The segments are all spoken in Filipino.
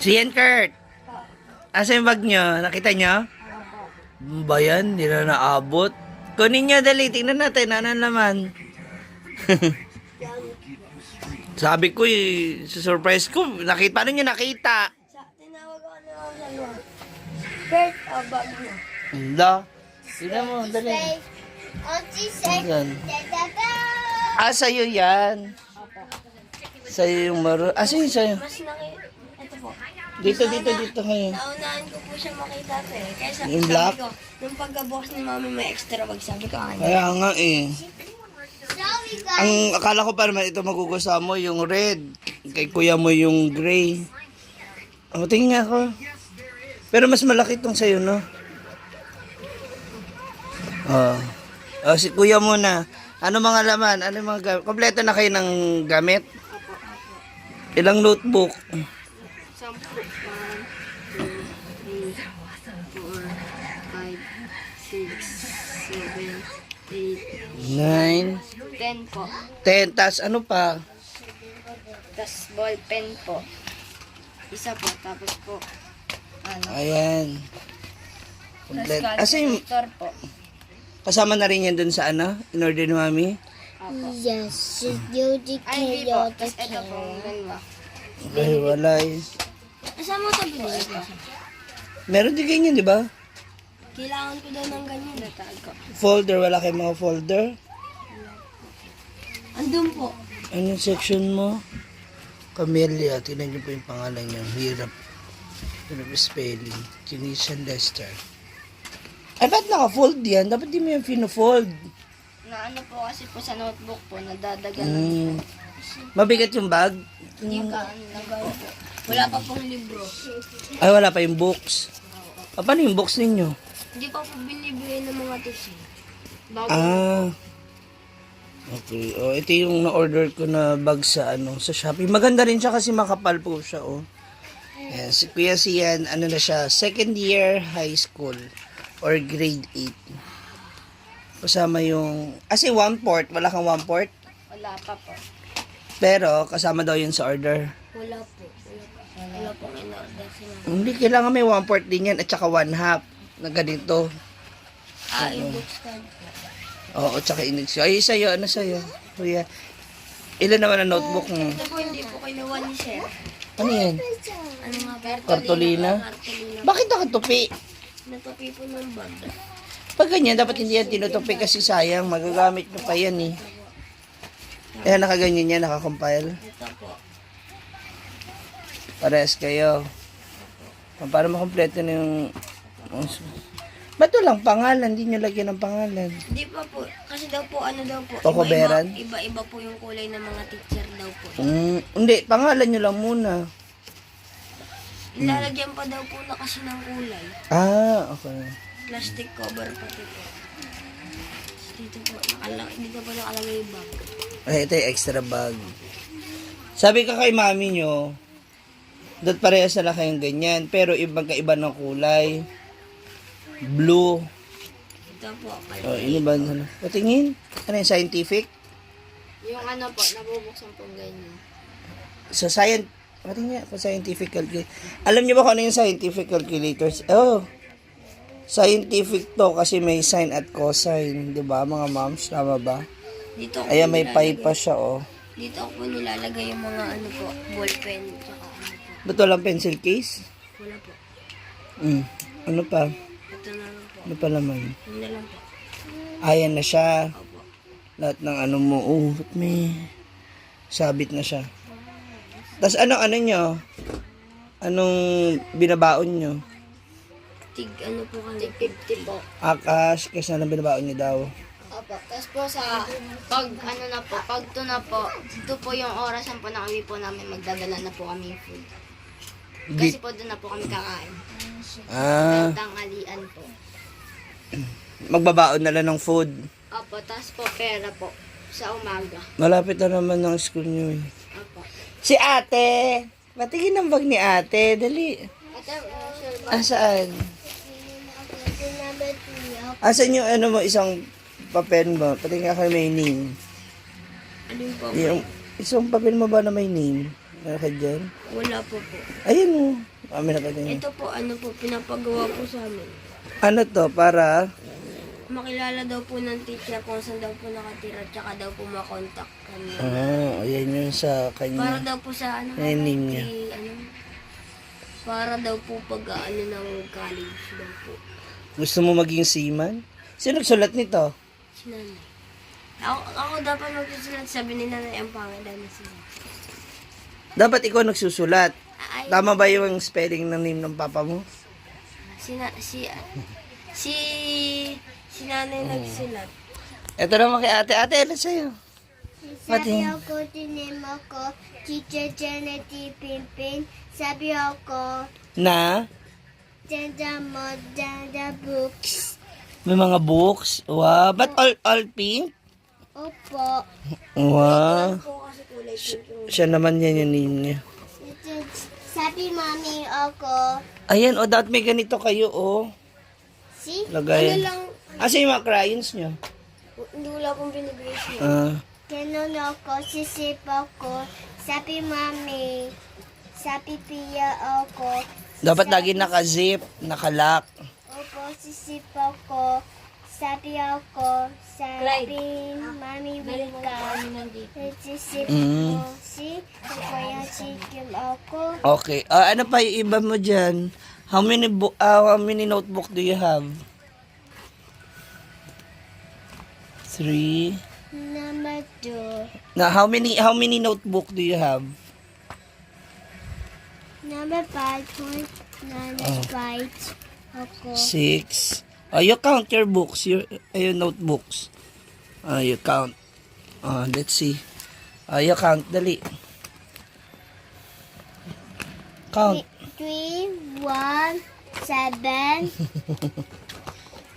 Si Ian Kurt. Asa yung bag nyo? Nakita nyo? Ba yan? Hindi na naabot. Kunin nyo, dali. Tingnan natin. Ano naman? Sabi ko surprise ko. Paano nyo nakita? Tinawag ako na ako sa luwa. Kurt, bag mo. Hindi. Tingnan mo, dali. Ayan. Sa'yo yan. Sa'yo yung maro. Sa'yo, sa'yo. Mas ito po. Dito ngayon. Naunahan ko po siya makita to eh. Kaya Yung sabi black? ko, nung pagkabukas ni mami may extra bag, sabi ko, Kaya nga eh. Ang akala ko pa naman ito magugustuhan mo yung red. Kay kuya mo yung gray. Tingin nga ako. Pero mas malaki itong sa'yo, no? Si kuya muna. Ano mga laman? Ano mga gamit? Kompleto na kayo ng gamit? Ilang notebook? 10 po. 1, 2, 3, 4, 5, 6, 7, 8, 9, 10 po. 10. Tas ano pa? Tapos ball pen po. Isa po. Tapos po, Ayan. Kompleto. Yung calculator po. kasama na rin yan dun sa ano? In order ni mami? Apo. Yes, Yogi Ay, hindi po. Tapos ito po, ang dalawa. Ay, wala eh. Kasama ito binili ko. Meron din ganyan, di ba? Kailangan ko daw ng ganyan. Natag ko. Folder, wala kayong mga folder? Andun po. Anong section mo? Camellia. Tingnan niyo po yung pangalan niya. Hirap. Hirap spelling. Kinesian Lester. Ay, ba't naka-fold yan? Dapat di mo yung fino-fold. Na ano po kasi po sa notebook po, nadadagalan. Mabigat yung bag? Hindi ka, nagano po. Wala pa pong libro. Ay, wala pa yung books. Paano yung books ninyo? Hindi pa po binibigay ng mga tips. Bago Okay. Ito yung na-order ko na bag sa sa Shopee. Maganda rin siya kasi makapal po siya, Yan, si Kuya Sian, na siya, second year high school or grade 8. Kasama yung, 1 port, wala kang 1 port? wala pa po. Pero, kasama daw yun sa order. Wala po. Wala po in-order sila. Hindi, kailangan may 1 port din yan at saka 1/2 na ganito. Yung books card. Oo, tsaka inig siya. Ay, sa'yo, ano sa'yo? Kuya, ilan naman ang notebook mo? Ito po hindi po kinuha ni Sir. Ano yan? Ano nga ba? Cartolina? Cartolina. Bakit nakatupi? Natupi po ng bag. Pag ganyan, dapat hindi yan tinutupi kasi sayang, magagamit nyo pa yan eh. Kaya nakaganyan yan, nakakompile. Ito po. Parehas kayo. Para makompleto na yung... Ba't lang pangalan? Hindi nyo lagyan ng pangalan. Hindi pa po. Kasi daw po, ano daw po. Pakoberan? Iba-iba po yung kulay ng mga teacher daw po. Hindi, pangalan nyo lang muna. Ilalagyan pa daw po na kasi ng kulay. Okay. Plastic cover pati po. Dito po, dito po nakalagay yung bag. Ay, ito yung extra bag. Sabi ka kay mami nyo, doon parehas na lang kayong ganyan, pero ibang kaiba ng kulay. Blue. Ito po, Ini ba? Patingin. Ano yung scientific? yung ano po, nabubuksan pong ganyan. Sa patingin nga, scientific calculator. Alam niyo ba kung ano yung scientific calculators? Scientific to kasi may sine at cosine. Di ba, mga moms? Tama ba? Dito ko Ayan, may nilalagay- pi pa siya, Dito ko po nilalagay yung mga ano po, ball pen, tsaka ano po. Ba't walang pencil case? Wala po. Ano pa? Ito na lang po. Ano pa naman? Yun na lang po. Ayan na siya. Opo. Lahat ng ano mo. Ba't may sabit na siya. Tapos ano nyo? Anong binabaon nyo? Ano po kami? 50 po. Cash na lang binabaon nyo daw. Opo. Tapos po sa pag ano na po, pag to na po, ito po yung orasan po na kami po namin magdadala na po kami yung food. Kasi po doon na po kami kakain. Tanghalian po. Magbabaon na lang ng food. Opo, tapos po pera po sa umaga. Malapit na naman ng school nyo eh. Opo. Si ate! Patingin ang bag ni ate. Dali. Ate, sure ba? Saan? Asan yung mo, isang papel mo? Patingin ako may name. Ano po? Yung isang papel mo ba na may name? Meron ka dyan? Wala po po. Ayun o. Amin na patingin. Ito po, ano po, pinapagawa po sa amin. Ano to? Para? Makilala daw po ng teacher kung saan daw po nakatira, tsaka daw po makontak kami. Ayan yun sa Para kanya. daw po sa ano, Ay, name niya. para daw po pag ano ng college daw po. Gusto mo maging seaman? Sino nagsulat nito? Si nanay. Ako dapat magsusulat, sabi ni nanay ang pangalan na sila. Dapat ikaw nagsusulat. Ay, Tama ba yung spelling ng name ng papa mo? si nanay nagsulat. Ito naman kay ate. Ate, ano sa'yo? Sabi ako, tinim ako, Teacher Janet Pimpin. Sabi ako, Na? Dada mo, Dada books. May mga books. Wow. Ba't all pink? Opo. Wow. Po kasi kulay pink yung Siya naman yan yung name niya. Sabi mami ako, Ayan, dapat may ganito kayo, see? Lagay. ano lang, Asa yung mga crayons niyo? hindi wala pong binibigay siya. Ganun ako, sisip ako. Sabi mami, sabi Pia ako. Dapat lagi naka-zip, naka-lock. Opo, sisip ako. Sabi ako, sabi mami Wika. Sisip Mm. ko, see? Kaya sikim ako. Okay. Ano pa yung iba mo dyan? How many notebook do you have? 3. Number 2. Now, how many notebook do you have? Number 5. Number 5. Ako. 6. You count your books, your notebooks. You count. Let's see. You count, dali. Count. 3, 1, 7,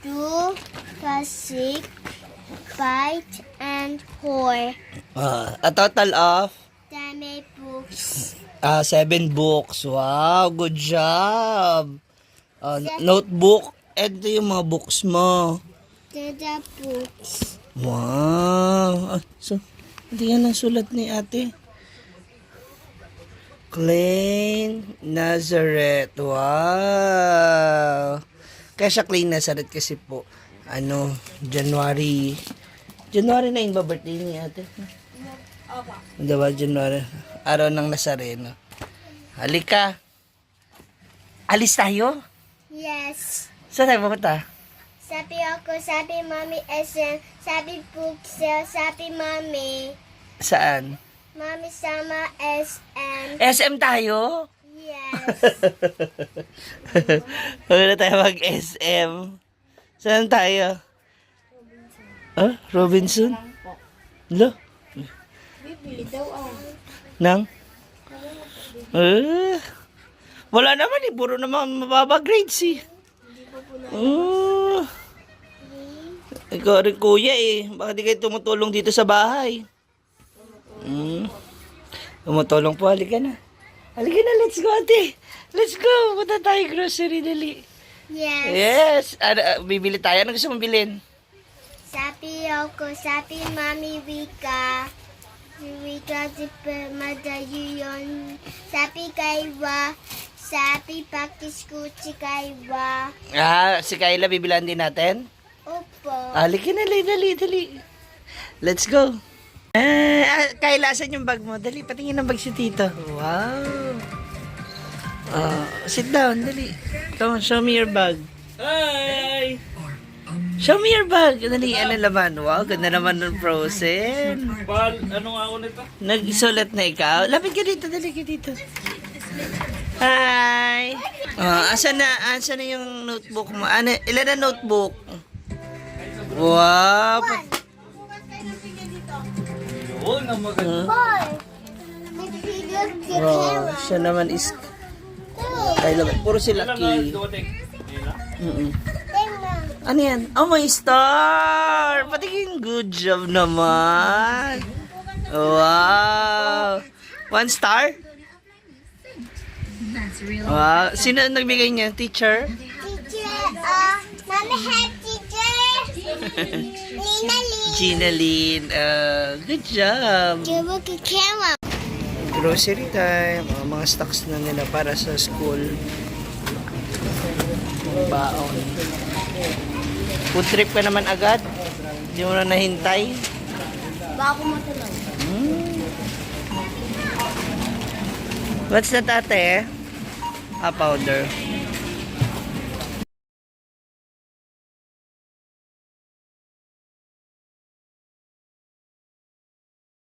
2, 6, 5, and 4. A total of Dami books. 7 books. Wow, good job. Notebook. Ito yung mga books mo. Dada books. Wow. So, hindi yan ang sulat ni ate. Klein Nazareth. Wow. Kaya siya Klein Nazareth kasi po, January 9 ba birthday ni ate? Diba, January. Araw ng Nazareno. Halika. Alis tayo? Yes. Saan tayo pupunta? Sabi ako, sabi mami SM, sabi books, sabi mami. Saan? Mami sama SM. SM tayo? Yes. Wala tayo mag-SM. Saan tayo? Robinson? Lo? Bibili daw Nang? Wala naman puro naman mababa grades Ikaw rin kuya Bakit di kayo tumutulong dito sa bahay? Tumutulong po, halika na. Halika na, let's go ate. Let's go, punta tayo grocery, dali. Yes. Yes. Bibili tayo. Ano gusto mong bilhin? Sabi ako, sabi mami Wika. Si Wika si madayo yun. Sabi Kaywa. Sabi pakis ko si Kaywa. Si Kayla, bibilan din natin? Opo. Halika na, dali. Let's go. Kayla, asan yung bag mo? Dali, patingin ng bag si Tito. Wow. Sit down, dali. Come on, show me your bag. Hi! Show me your bag. Dali, ano laman? Wow, ganda naman ng Frozen. Ano nga ako nito? Nagsulat na ikaw. Lapit ka dito, dali ka dito. Hi! Asan na yung notebook mo? Ilan na notebook? Wow! Oo, na maganda. Boy. Nagfigure si Wow, siya naman is Kayla. Puro sila key. Dumating. Ano yan? Oh, may star! Patingin, good job naman. Wow! 1 star? Wow. Sino nagbigay niya? Teacher? Teacher, mami head teacher. Lina Lee. Gina Lynn. Good job. Give a camera. grocery time, mga stocks na nila para sa school. Baon. Food trip ka naman agad? Hindi mo na nahintay? Baka po matulog. What's that ate? Powder.